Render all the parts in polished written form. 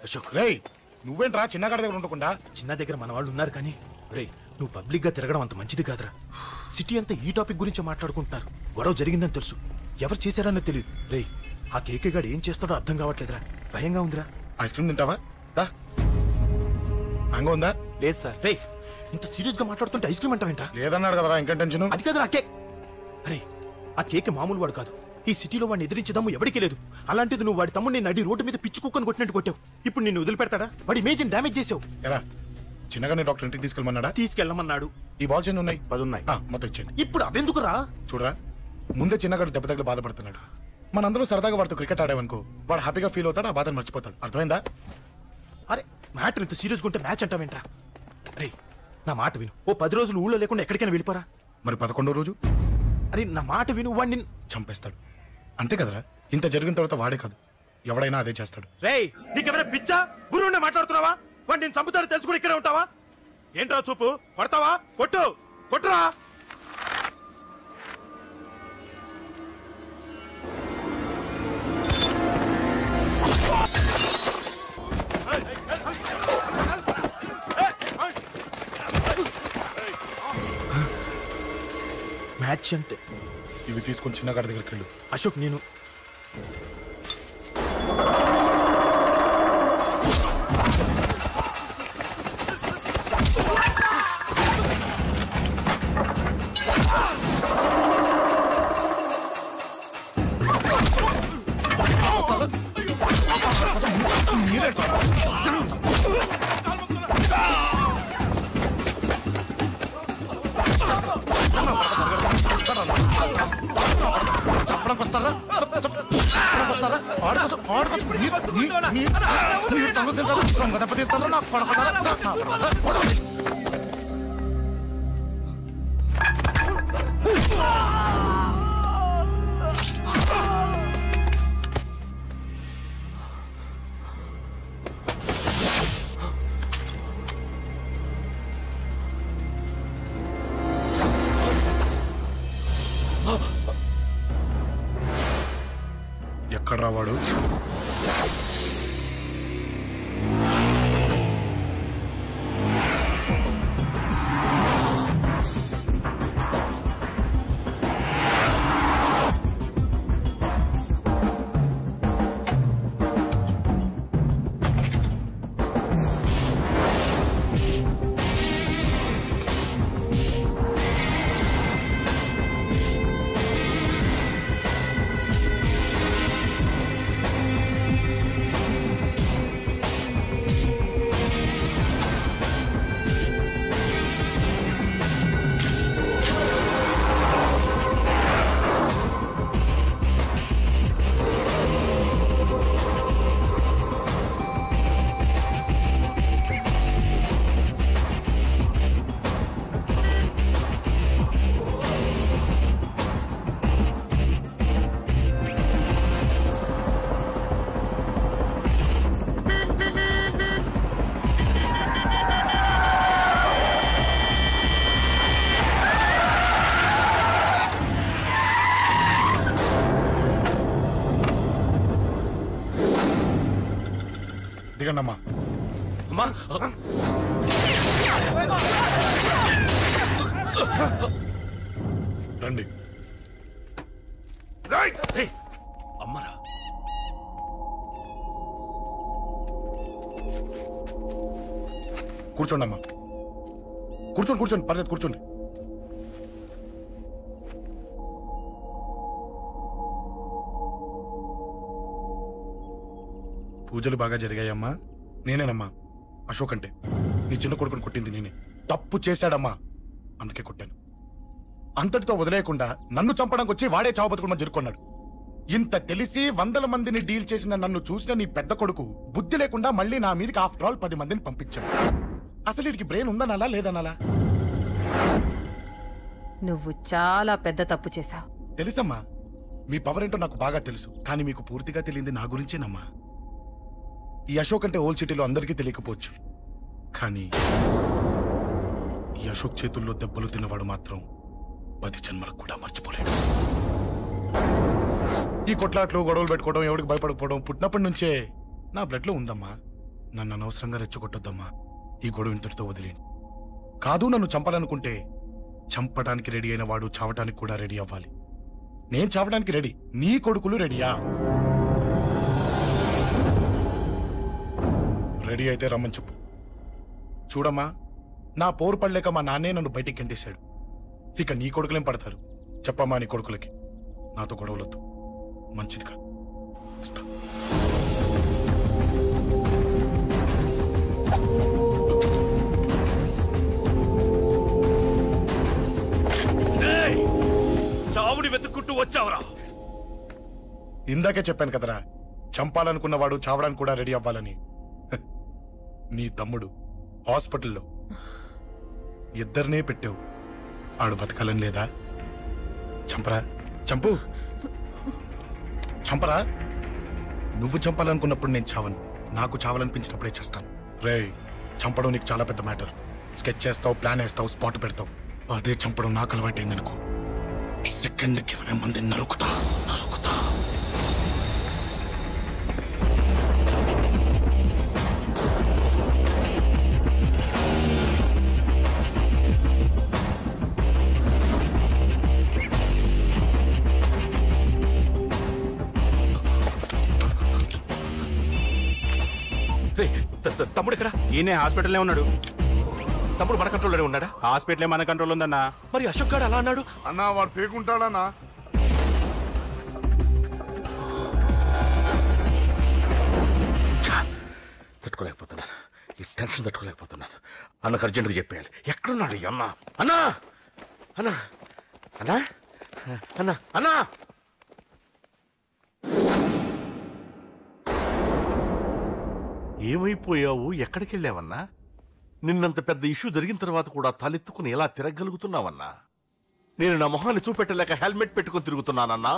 అశోక్ రేయ్ నువ్వేంట్రా చిన్నగాడి దగ్గర ఉండకుండా? చిన్న దగ్గర మన వాళ్ళు ఉన్నారు కానీ రేయ్ నువ్వు పబ్లిక్ గా తిరగడం అంత మంచిది కాదురా. సిటీ అంతా ఈ టాపిక్ గురించి మాట్లాడుకుంటున్నారు. గొడవ జరిగిందని తెలుసు, ఎవరు చేశారన్నో తెలియదు. రేయ్ ఆ కేకే గాడు ఏం చేస్తాడో అర్థం కావట్లేదురా, భయంగా ఉందిరా. ఐస్ క్రీమ్ తింటావా? మ్యాంగో ఉందా? లేదు సార్. రేయ్ ఇంత సీరియస్ గా మాట్లాడుతుంటే ఐస్ క్రీమ్ అంటావేంట్రా? లేదన్నాడు కదరా, ఇంకా టెన్షన్. అది కాదు ఆ కేక్. అరే ఆ కేక్ మామూలు వాడు కాదు. ఈ సిటీలో వాడిని ఎదిరించదమ్ము ఎవరికీ లేదు. అలాంటిది నువ్వు వాడి తమ్ముడిని నడి రోడ్డు మీద పిచ్చి కుక్కను కొట్టినట్టు కొట్టావు. ఇప్పుడు నిన్ను వదిలిపెడతాడా? వాడి ఇమేజ్ డ్యామేజ్ చేసావు. ఎరా చిన్నగానే డాక్టర్ ఇంటికి తీసుకెళ్ళమన్నాడా? తీసుకెళ్ళమన్నాడు. ఈ బాల్స్ ఎన్ని ఉన్నాయి? 10 ఉన్నాయి. మొత్తం ఇచ్చేయండి. ఇప్పుడు అవెందుకురా? చూడరా ముందే చిన్నగాడు దెబ్బ తగిలి బాధపడుతున్నాడు. మనందరూ సరదాగా వాడితో క్రికెట్ ఆడామనుకో, వాడు హ్యాపీగా ఫీల్ అవుతాడు, ఆ బాధను మర్చిపోతాడు. అర్థమైందా? అరే మ్యాటర్ ఇంత సీరియస్గా ఉంటే మ్యాచ్ అంటావేంట్రా? అరే నా మాట విను. ఓ 10 రోజులు ఊళ్ళో లేకుండా ఎక్కడికైనా వెళ్ళిపోరా. మరి 11వ రోజు? అరే నా మాట విను, వాడిని చంపేస్తాడు. అంతే కదరా? ఇంత జరిగిన తర్వాత వాడే కాదు, ఎవడైనా అదే చేస్తాడు. రేయ్ నీకెవరైనా పిచ్చా గురువునే మాట్లాడుతున్నావా? వాడిని నేను చంపుతాను తెలుసు కూడా ఇక్కడే ఉంటావా? ఏంట్రా చూపు? కొడతావా? కొట్టు కొట్టురా. మ్యాచ్ అంటే ఇవి తీసుకొని చిన్నగాడి దగ్గరికి వెళ్ళు. అశోక్ నేను ఎక్కడ రావాడు? దిగండమ్మా. రండి. అమ్మరా కూర్చోండి అమ్మా. కూర్చోండి కూర్చోండి, పర్లేదు కూర్చోండి. పూజలు బాగా జరిగాయమ్మా? నేనేనమ్మా అశోక్ అంటే. నీ చిన్న కొడుకుని కొట్టింది నేనే. తప్పు చేశాడమ్మా, అందుకే కొట్టాను. అంతటితో వదిలేయకుండా నన్ను చంపడానికి వచ్చి వాడే చావు బతుకులు జరుపుకున్నాడు. ఇంత తెలిసి 100 మందిని డీల్ చేసిన నన్ను చూసిన నీ పెద్ద కొడుకు బుద్ధి లేకుండా మళ్ళీ నా మీదకి ఆఫ్టర్ ఆల్ 10 మందిని పంపించాడు. అసలు వీడికి బ్రెయిన్ ఉందనాలా లేదనాలా? నువ్వు చాలా పెద్ద తప్పు చేశావు. తెలుసమ్మా, మీ పవర్ ఏంటో నాకు బాగా తెలుసు. కానీ మీకు పూర్తిగా తెలియంది నా గురించేనమ్మా. ఈ అశోక్ అంటే ఓల్డ్ సిటీలో అందరికీ తెలియకపోవచ్చు, కానీ ఈ అశోక్ చేతుల్లో దెబ్బలు తిన్నవాడు మాత్రం 10 జన్మలకు కూడా మర్చిపోలేడు. ఈ కొట్లాట్లు గొడవలు పెట్టుకోవడం, ఎవరికి భయపడకపోవడం పుట్టినప్పటి నుంచే నా బ్లడ్ లో ఉందమ్మా. నన్ను అనవసరంగా రెచ్చగొట్టొద్దమ్మా. ఈ గొడవ ఇంతటితో వదిలేండి. కాదు, నన్ను చంపాలనుకుంటే చంపడానికి రెడీ అయిన వాడు చావటానికి కూడా రెడీ అవ్వాలి. నేను చావడానికి రెడీ, నీ కొడుకులు రెడీయా? రెడీ అయితే రమ్మని చెప్పు. చూడమ్మా, నా పోరు పడలేక మా నాన్నే నన్ను బయటికి గెంటేశాడు. ఇక నీ కొడుకులేం పడతారు? చెప్పమ్మా నీ కొడుకులకి నాతో గొడవలొద్దు, మంచిది కాదు. వస్తా. చావుని వెతుక్కుంటూ వచ్చావరా? ఇందాకే చెప్పాను కదరా, చంపాలనుకున్నవాడు చావడానికి కూడా రెడీ అవ్వాలని. నీ తమ్ముడు హాస్పిటల్లో ఇద్దరినే పెట్టావు, ఆడు బతకాలని లేదా? చంపరా, చంపు, చంపరా. నువ్వు చంపాలనుకున్నప్పుడు నేను చావను, నాకు చావాలనిపించినప్పుడే చేస్తాను. రేయ్, చంపడం నీకు చాలా పెద్ద మ్యాటర్. స్కెచ్ చేస్తావు, ప్లాన్ వేస్తావు, స్పాట్ పెడతావు. అదే చంపడం నాకు అలవాటైందనుకో, సెకండ్కి 20 మంది నరుకుతా. తమ్ముడు ఇక్కడ? ఈయనే హాస్పిటల్లో ఉన్నాడు. తమ్ముడు మన కంట్రోల్లోనే ఉన్నాడా? హాస్పిటలే మన కంట్రోల్ ఉందన్నా. మరి అశోక్ గారు అలా అన్నాడు? అన్నా వాడు పేకుంటాడన్నా. తట్టుకోలేకపోతున్నాను, ఈ టెన్షన్ తట్టుకోలేకపోతున్నాను. అన్నకు అర్జెంటుగా చెప్పేయాలి. ఎక్కడున్నాడు ఈ అన్న? అన్నా, అన్నా, అన్నా, అన్నా, అన్నా. ఏమైపోయావు? ఎక్కడికి వెళ్ళావన్నా? నిన్నంత పెద్ద ఇష్యూ జరిగిన తర్వాత కూడా తలెత్తుకుని ఎలా తిరగలుగుతున్నావన్నా? నేను నా మొహాన్ని చూపెట్టలేక హెల్మెట్ పెట్టుకుని తిరుగుతున్నానన్నా.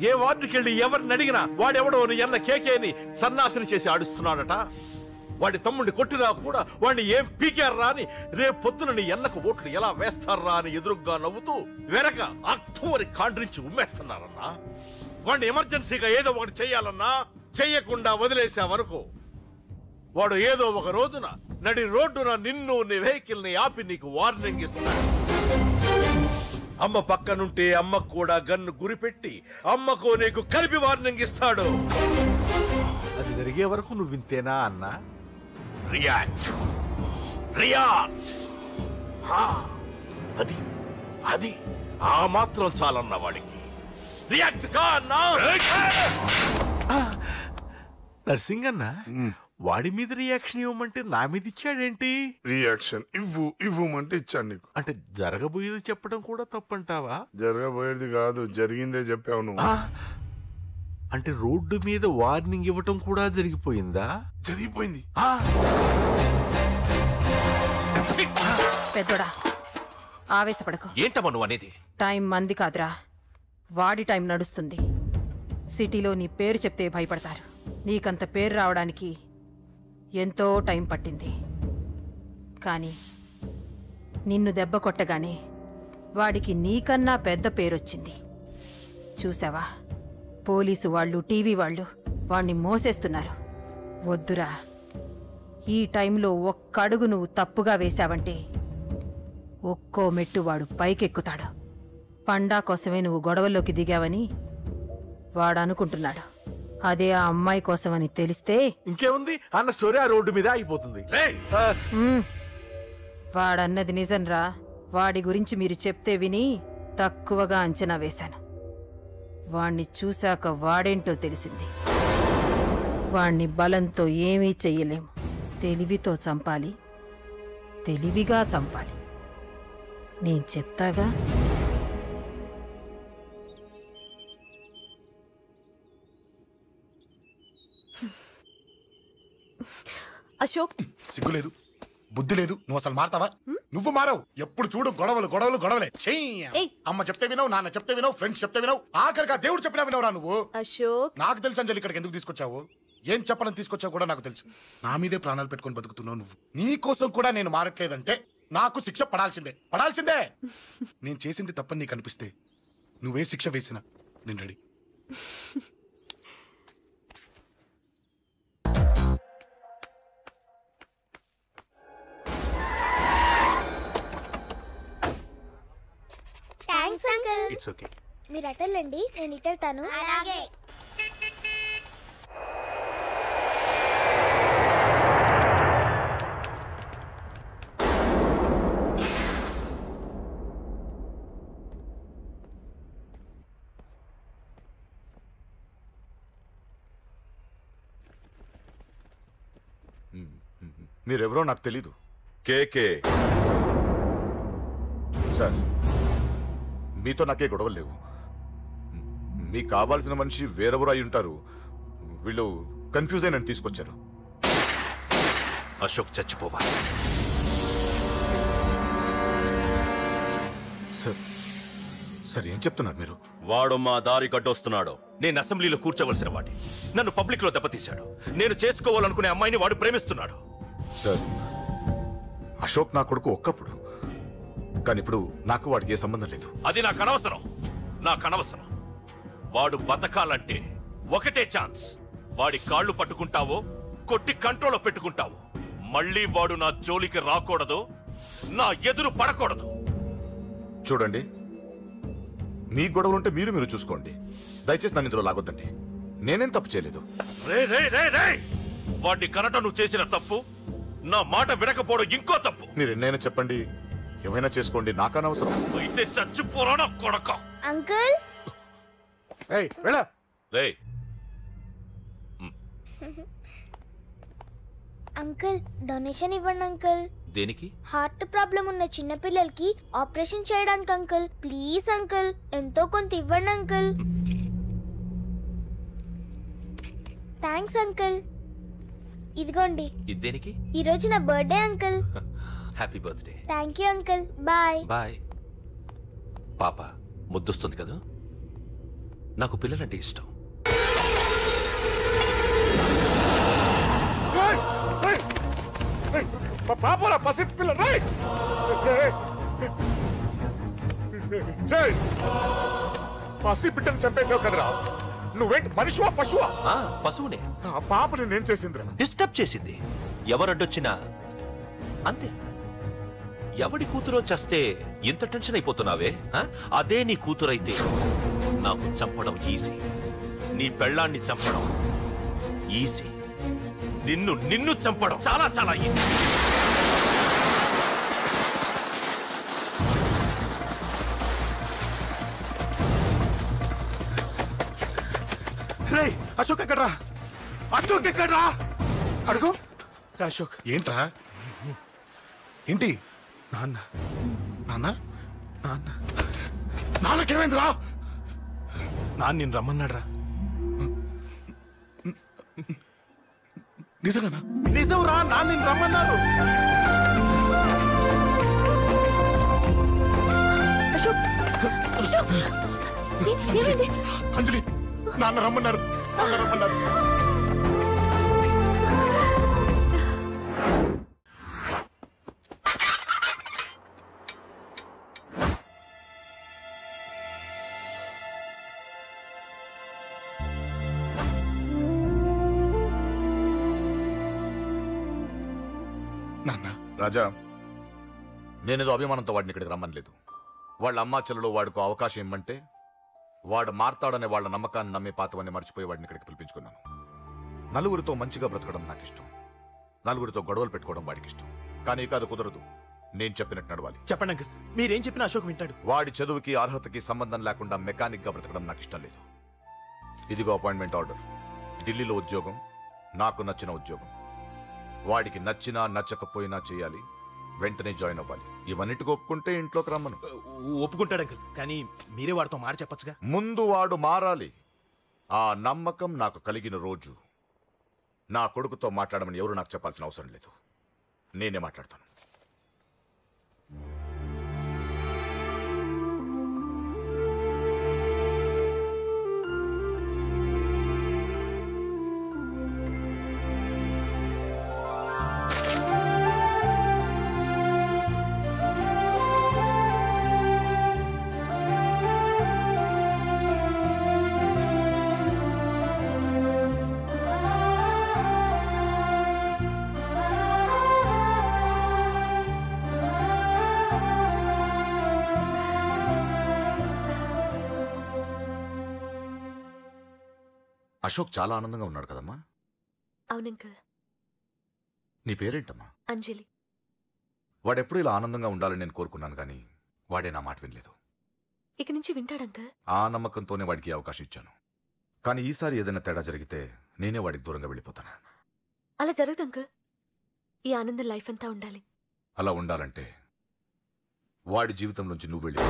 ఏ వార్డుకి వెళ్ళి ఎవరిని అడిగినా వాడెవడో నీ అన్న కేకేని సన్నాసిని చేసి ఆడిస్తున్నాడట. వాడి తమ్ముడిని కొట్టినా కూడా వాడిని ఏం పీకారా అని రేపు పొద్దున నీ అన్నకు ఓట్లు ఎలా వేస్తారా అని ఎదురుగ్గా నవ్వుతూ వెనక అర్థమని కాండ్రించి ఉమ్మేస్తున్నారన్నా. వాడిని ఎమర్జెన్సీగా ఏదో ఒకటి చెయ్యాలన్నా, చెయ్యకుండా వదిలేసావనుకో, వాడు ఏదో ఒక రోజున నడి రోడ్డున నిన్ను, నీ వెహికల్ ని ఆపి నీకు వార్నింగ్ ఇస్తాడు. అమ్మ పక్కనుంటే అమ్మకు కూడా గన్ను గురిపెట్టి అమ్మకు నీకు కలిపి వార్నింగ్ ఇస్తాడు. అది జరిగే వరకు నువ్వు వింతేనా అన్నా? React, react. అది అది ఆ మాత్రం చాలన్న వాడికి. రియాక్ట్ కా అన్నా. నర్సింగ్ అన్న, వాడి మీద రియాక్షన్ ఇవ్వమంటే నా మీద ఇచ్చాడేంటి? రియాక్షన్ ఇవ్వమంటే ఇచ్చాను నీకు. అంటే జరగబోయేది చెప్పడం కూడా తప్పంటావా? జరగబోయేది కాదు, జరిగిందే చెప్పావు నువ్వు. అంటే రోడ్డు మీద వార్నింగ్ ఇవ్వటం కూడా జరిగిపోయిందా? జరిగిపోయింది. పెద్దోడా, ఆవేశపడకు. ఏంటమ్మా నువ్వు అనేది? టైం మంది కాదురా, వాడి టైం నడుస్తుంది. సిటీలో నీ పేరు చెప్తే భయపడతారు. నీకంత పేరు రావడానికి ఎంతో టైం పట్టింది. కానీ నిన్ను దెబ్బ కొట్టగానే వాడికి నీకన్నా పెద్ద పేరొచ్చింది. చూసావా, పోలీసు వాళ్ళు, టీవీ వాళ్ళు వాణ్ణి మోసేస్తున్నారు. వద్దురా, ఈ టైంలో ఒక్కడుగు నువ్వు తప్పుగా వేశావంటే ఒక్కో మెట్టు వాడు పైకెక్కుతాడు. పండా కోసమే నువ్వు గొడవల్లోకి దిగావని వాడు అనుకుంటున్నాడు. అదే ఆ అమ్మాయి కోసమని తెలిస్తే ఇంకేముంది, అన్న స్టోరీ ఆ రోడ్డు మీద అయిపోతుంది. వాడన్నది నిజంరా. వాడి గురించి మీరు చెప్తే విని తక్కువగా అంచనా వేశాను. వాణ్ణి చూశాక వాడేంటో తెలిసింది. వాణ్ణి బలంతో ఏమీ చెయ్యలేము. తెలివితో చంపాలి, తెలివిగా చంపాలి. నేను చెప్తాగా. అశోక్, సిగ్గులేదు, బుద్ధి లేదు. నువ్వు అసలు మారతావా? నువ్వు మారవు. ఎప్పుడు చూడు గొడవలు గొడవలు గొడవలే. అమ్మ చెప్తే వినవు, నాన్న చెప్తే వినవు, ఫ్రెండ్స్ చెప్తే వినవు, ఆఖరిగా దేవుడు చెప్పినా వినవురా నువ్వు. అశోక్, నాకు తెలుసు అంజలి ఇక్కడికి ఎందుకు తీసుకొచ్చావు, ఏం చెప్పడం తీసుకొచ్చావు కూడా నాకు తెలుసు. నా మీదే ప్రాణాలు పెట్టుకొని బతుకుతున్నావు నువ్వు. నీ కోసం కూడా నేను మారట్లేదంటే నాకు శిక్ష పడాల్సిందే, పడాల్సిందే. నేను చేసింది తప్పని నీకు అనిపిస్తే నువ్వే శిక్ష వేసినా నేను ready. Thanks uncle. It's okay. మీరు అటెళ్ళండి, నేను ఇటెళ్తాను. అలాగే. మీరెవరో నాకు తెలీదు. కేకే సార్, మీతో నాకే గొడవలు లేవు. మీకు కావాల్సిన మనిషి వేరెవరో అయి ఉంటారు. వీళ్ళు కన్ఫ్యూజ్ అయి నన్ను తీసుకొచ్చారు. అశోక్ చచ్చిపోవాలి. సార్ సార్ ఏం చెప్తున్నారు మీరు? వాడు మా దారి గడ్డొస్తున్నాడు. నేను అసెంబ్లీలో కూర్చోవలసిన వాడి నన్ను పబ్లిక్ లో దెబ్బతీశాడు. నేను చేసుకోవాలనుకునే అమ్మాయిని వాడు ప్రేమిస్తున్నాడు. సార్, అశోక్ నా కొడుకు ఒక్కప్పుడు, కానీ ఇప్పుడు నాకు వాడికి ఏ సంబంధం లేదు. అది నాకు అనవసరం. వాడు బతకాలంటే ఒకటే ఛాన్స్. వాడి కాళ్ళు పట్టుకుంటావో కొట్టి కంట్రోల్లో పెట్టుకుంటావు. మళ్ళీ వాడు నా జోలికి రాకూడదు, నా ఎదురు పడకూడదు. చూడండి, మీ గొడవలుంటే మీరు చూసుకోండి. దయచేసి నన్ను ఇందులో లాగొద్దండి. నేనేం తప్పు చేయలేదు. వాడిని కనట నువ్వు చేసిన తప్పు, నా మాట వినకపోవడం ఇంకో తప్పు. మీరు ఎన్నైనా చెప్పండి, ఏమైనా చేసుకోండి, నాకనవసరం. అయితే చచ్చిపోరా కొడక. అంకుల్ అంకుల్, డొనేషన్ ఇవ్వండి అంకుల్. దేనికి? హార్ట్ ప్రాబ్లం ఉన్న చిన్న పిల్లలకి ఆపరేషన్ చేయడానికి అంకుల్. ప్లీజ్ అంకుల్, ఎంతో కొంత ఇవ్వండి అంకుల్. Thanks uncle. ఇదిగోండి. దేనికి? ఈ రోజు నా birthday uncle. Happy birthday. Thank you uncle. Bye bye. పాప ముద్దొస్తుంది కదా, నాకు పిల్లలంటే ఇష్టం. పాపరా పసి పిల్ల, పసి బిడ్డను చంపేసావు కదరా. నువ్వేంటి, మనిషివా పశువా? పశువునే. ఆ పాపని నేను చేసిందిరా. డిస్టర్బ్ చేసింది. ఎవరడ్డొచ్చినా అంతే. ఎవడి కూతురో చేస్తే ఇంత టెన్షన్ అయిపోతున్నావే? అదే నీ కూతురైతే నాకు చంపడం ఈజీ. నీ పెళ్ళాన్ని చంపడం ఈజీ. నిన్ను చంపడం చాలా చాలా ఈజీ. అశోక్ ఎక్కడ్రా? అశోక్ ఎక్కడ్రా? అడుగు. అశోక్. ఏంట్రా? ఏంటి? నాన్న. నాన్న? నాన్న. నాన్నకేమైందిరా? నాన్న నిన్ను రమ్మన్నాడ్రా. నిజంగానా? నిజం రా, నాన్న నిన్ను రమ్మన్నారు. అంజలి, నాన్న రమ్మన్నారు. రాజా, నేనేదో అభిమానంతో వాడిని ఇక్కడికి రమ్మనలేదు. వాళ్ళ అమ్మా చెల్లెలు వాడికి అవకాశం ఇమ్మంటే వాడు మారతాడనే వాళ్ళ నమ్మకాన్ని నమ్మి పాతవన్నీ మర్చిపోయి వాడిని ఇక్కడికి పిలిపించుకున్నాను. నలుగురితో మంచిగా బ్రతకడం నాకు ఇష్టం, నలుగురితో గొడవలు పెట్టుకోవడం వాడికి ఇష్టం. కానీ ఇక అది కుదరదు. నేను చెప్పినట్టు నడవాలి. చెప్పండి అంకుల్, మీరేం చెప్పినా అశోక్ వింటాడు. వాడి చదువుకి అర్హతకి సంబంధం లేకుండా మెకానిక్ గా బ్రతకడం నాకు ఇష్టం లేదు. ఇదిగో అపాయింట్మెంట్ ఆర్డర్. ఢిల్లీలో ఉద్యోగం, నాకు నచ్చిన ఉద్యోగం. వాడికి నచ్చినా నచ్చకపోయినా చేయాలి, వెంటనే జాయిన్ అవ్వాలి. ఇవన్నిటికి ఒప్పుకుంటే ఇంట్లోకి రమ్మను. ఒప్పుకుంటాడు అంకుల్, కానీ మీరే వాడితో మాట చెప్పచ్చుగా. ముందు వాడు మారాలి. ఆ నమ్మకం నాకు కలిగిన రోజు నా కొడుకుతో మాట్లాడమని ఎవరు నాకు చెప్పాల్సిన అవసరం లేదు. నేనే మాట్లాడతాను. అశోక్ చాలా ఆనందంగా ఉన్నాడు కదమ్మా? అవును అంకుల్. నీ పేరేంటమ్మా? అంజలి. వాడెప్పుడు ఇలా ఆనందంగా ఉండాలని నేను కోరుకున్నాను, కానీ వాడే నా మాట వినలేదు. ఇక నుంచి వింటాడు అంకుల్. ఆ నమ్మకంతోనే వాడికి అవకాశం ఇచ్చాను. కానీ ఈసారి ఏదైనా తేడా జరిగితే నేనే వాడికి దూరంగా వెళ్ళిపోతాను. అలా జరగదు అంకుల్. ఈ ఆనందం లైఫ్ అంతా ఉండాలి. అలా ఉండాలంటే వాడి జీవితం నుంచి నువ్వు వెళ్ళి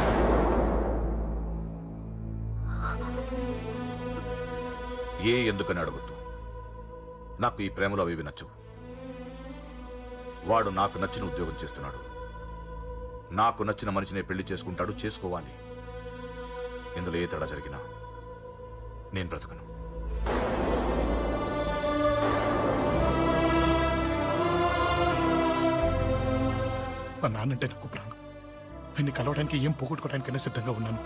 ఎందుకని అడగొద్దు. నాకు ఈ ప్రేమలో అవి నచ్చవు. వాడు నాకు నచ్చిన ఉద్యోగం చేస్తున్నాడు. నాకు నచ్చిన మనిషినే పెళ్లి చేసుకుంటాడు, చేసుకోవాలి. ఇందులో ఏ తేడా జరిగినా నేను బ్రతకను. మా నాన్నంటే నాకు ప్రాణం. ఆయన్ని కలవడానికి ఏం పోగొట్టుకోవడానికైనా సిద్ధంగా ఉన్నాను.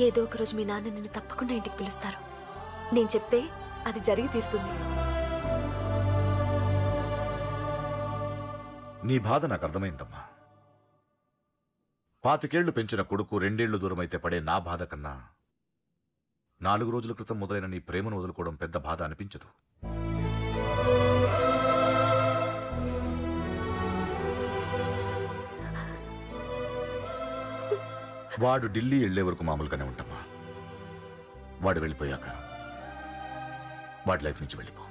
ఏదో ఒక రోజు మీ నాన్న నిన్ను తప్పకుండా ఇంటికి పిలుస్తారు. నేను చెప్తే అది జరిగి తీరుతుంది. నీ బాధ నాకు అర్థమైందమ్మా. 25 ఏళ్లు పెంచిన కొడుకు 2 ఏళ్లు దూరమైతే పడే నా బాధ కన్నా 4 రోజుల క్రితం మొదలైన నీ ప్రేమను వదులుకోవడం పెద్ద బాధ అనిపించదు. వాడు ఢిల్లీ వెళ్లే వరకు మామూలుగానే ఉంటామా. వాడు వెళ్ళిపోయాక వాడి లైఫ్ నుంచి వెళ్ళిపో.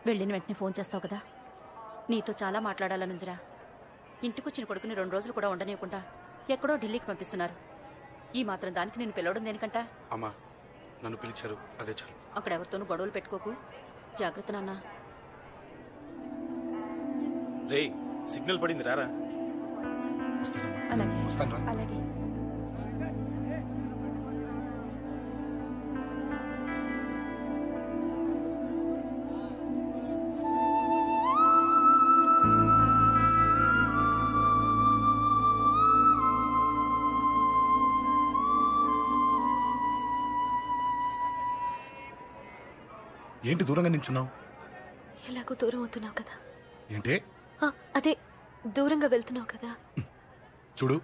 వెళ్ళిన వెంటనే ఫోన్ చేస్తావు కదా. నీతో చాలా మాట్లాడాలనుందిరా. ఇంటికొచ్చిన కొడుకుని 2 రోజులు కూడా ఉండనివ్వకుండా ఎక్కడో ఢిల్లీకి పంపిస్తున్నారు. ఈ మాత్రం దానికి నేను పిలవడం దేనికంట? అమ్మా, నన్ను పిలిచారు, అదే చాలు. అక్కడ ఎవరితోనూ గొడవలు పెట్టుకోకు. జాగ్రత్త నాన్న. రే, సిగ్నల్ పడింది, రారా. అలాగే వస్తాను. అలాగే. ఏంటి దూరంగా నించున్నావు? ఎలాగో దూరం అవుతున్నావు కదా. ఏంటి? అదే దూరంగా వెళ్తున్నావు కదా. చూడు,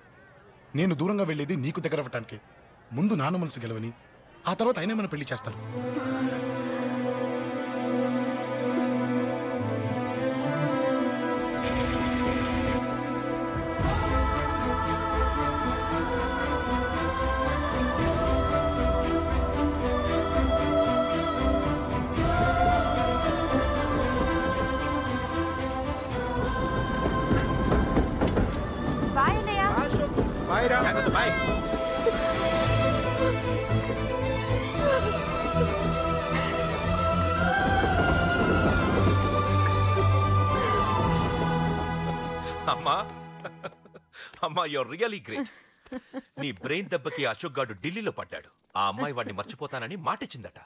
నేను దూరంగా వెళ్ళేది నీకు దగ్గర అవ్వటానికి. ముందు నాన్న మనసు గెలవని, ఆ తర్వాత అయినా మన పెళ్లి చేస్తారు. అమ్మా అమ్మా, యూర్ రియలీ గ్రేట్. నీ బ్రెయిన్ దెబ్బకి అశోక్ గాడు ఢిల్లీలో పడ్డాడు. ఆ అమ్మాయి వాడిని మర్చిపోతానని మాటిచ్చిందట.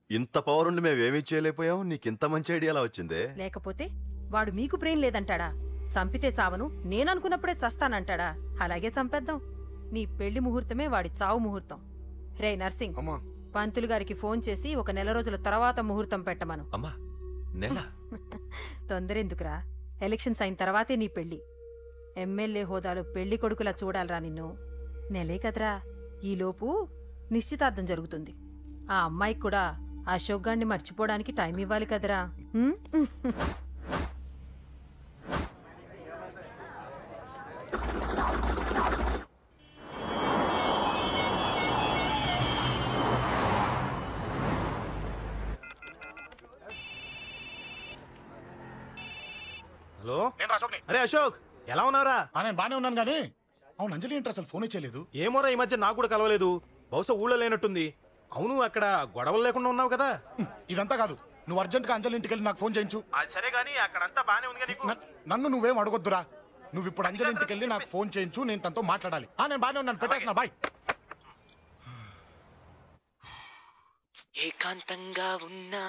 ఇంత పవర్ ఉండి మేమేమీ చేయలేకపోయాం. నీకింత మంచి ఐడియా ఎలా వచ్చిందే? లేకపోతే వాడు మీకు బ్రెయిన్ లేదంటాడా? చంపితే చావను, నేననుకున్నప్పుడే చస్తానంటాడా? అలాగే చంపేద్దాం. నీ పెళ్లి ముహూర్తమే వాడి చావు ముహూర్తం. రే నర్సింగ్, పంతులు గారికి ఫోన్ చేసి 1 నెల రోజుల తర్వాత ముహూర్తం పెట్టమను. అమ్మా, నెల తొందరెందుకురా? ఎలక్షన్స్ అయిన తర్వాతే నీ పెళ్లి. ఎమ్మెల్యే హోదాలో పెళ్లి కొడుకులా చూడాలరా నిన్ను. నెలే కదరా. ఈలోపు నిశ్చితార్థం జరుగుతుంది. ఆ అమ్మాయికి కూడా అశోక్ గాన్ని మర్చిపోవడానికి టైం ఇవ్వాలి కదరా. హలో, అరే అశోక్, ఎలా ఉన్నారా? నేను బానే ఉన్నాను గానీ, అవును అంజలి ఏంటి అసలు ఫోన్ చేయలేదు? ఏమోరా, ఈ మధ్య నాకు కూడా కలవలేదు. బహుశా ఊళ్ళో లేనట్టుంది. అవును, అక్కడ గొడవలు లేకుండా ఉన్నావు కదా. ఇదంతా కాదు, నువ్వు అర్జెంట్ గా అంజలి ఇంటికి వెళ్ళి నాకు ఫోన్ చేయించు. సరే గానీ అక్కడంతా బానే ఉంది. నన్ను నువ్వేం అడగొద్దురా. నువ్వు ఇప్పుడు అంజలి ఇంటికి వెళ్ళి నాకు ఫోన్ చేయించు, నేను తనతో మాట్లాడాలి. నేను బానే ఉన్నాను, పెట్టేస్తున్నా, బాయ్. ఏకాంతంగా ఉన్నా